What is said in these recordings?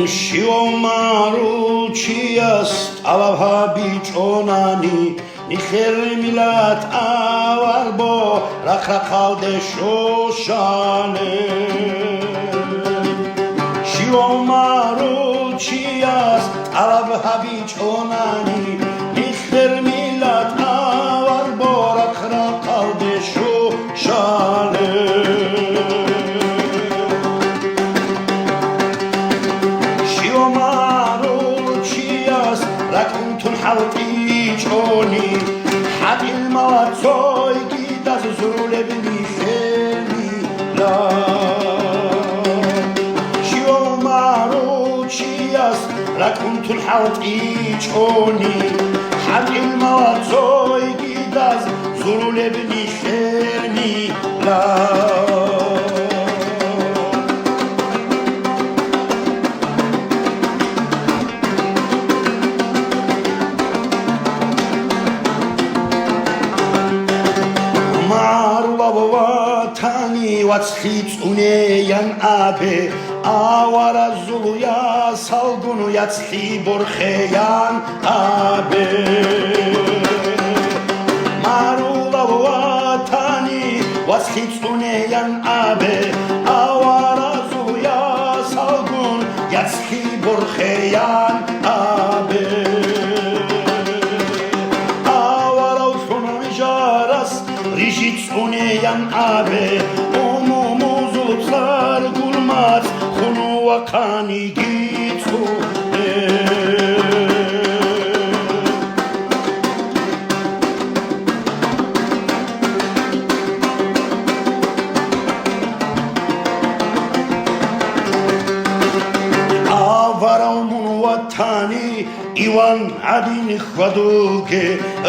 შიომარულჩიას ტალავაბიჭონანი ნიხერმილათ ავარბო რახრახალდე შოშანე შიომარულჩიას ტალავაბიჭონანი ნიხერმილათ ავარბო რახრახალდე შოშანე حلقيجوني حق المواتوي كيدا زرولي بنيخيني لا شيو ماروتشياس لكنت الحلقيجوني حق المواتوي كيدا زرولي بنيخيني لا ვაცხიც უნეიან აბე ავარაზულუია სალგუნუია ცხი ბორხეიან აბე მარულავათანი ვაცხიც უნეიან აბე ავარაზულუია სალგუნუია ცხი ბორხეიან აბე ავარავშონო ჟარას რიშიც უნეიან აბე ხუნუაკანი გიწუნე ავარაუმუნუათანი ივან ადინი ხვადუგე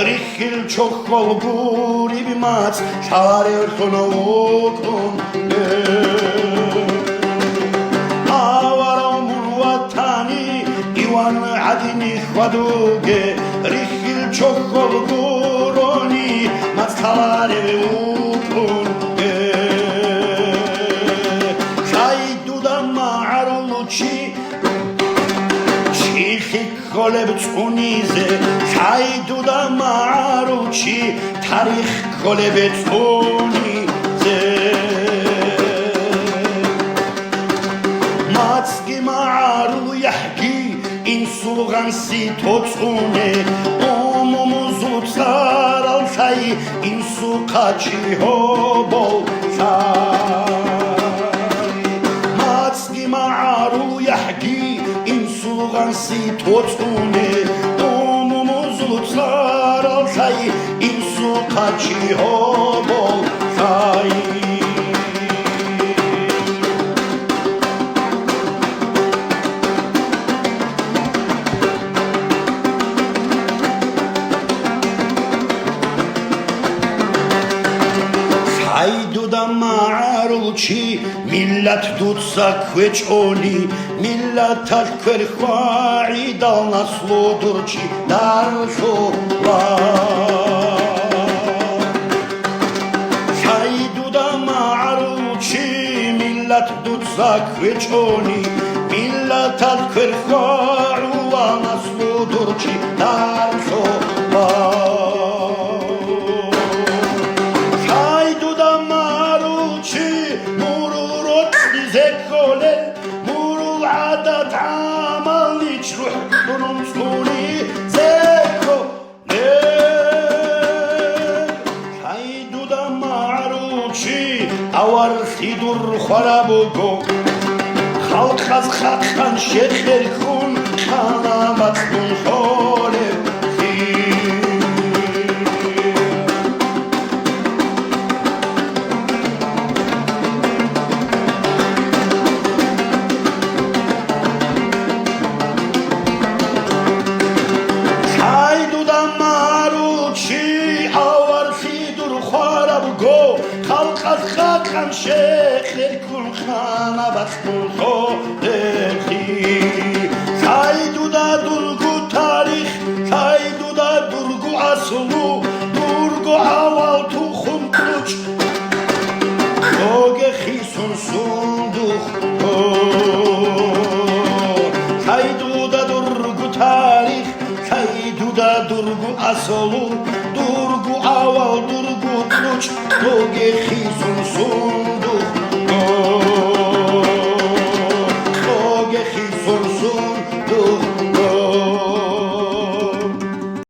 რიხილ ჩოხოლგური ბიმაც შარერთონო უკუნე عدني خدوجة ريخل شوكول قروني ما تخاري وكون شايدو دما عروشي شيخي خلب تونيزه شايدو دما عروشي تاريخ خلب تونيزه ماتسكي معارو يحكي ინსულღანსი თოწუნე ომომუზუცარალშაი ინსუხაჩი ჰობოლშაი მაცგი მაარუ იჰგი ინსულღანსი თოწუნე ომომუზუცარალშაი ინსუხაჩი ჰობოლშაი ملت دوتسا كوچوني ملت الكرخواعي دال نسلو درچي دارشو لا شايدو دا معروچي ملت دوتسا كوچوني ملت الكرخواعي دال نسلو درچي دارشو لا ავარხიდურ ხარაბოგო ხალხას ხათხან შეხერხუნ ხანამატუნ ხოლე ხალხან შეხერხუნ ხანამატუნ ხოლე საიდუ და დურგუ თარიხ საიდუ და დურგუ ასლუ დურგუ ავალ თუ ხუმკუჩ გოგე ხისუნ სუნდუხ hayduda durgu asolu, durgu aval, durgu kluç, durgu xizunsun.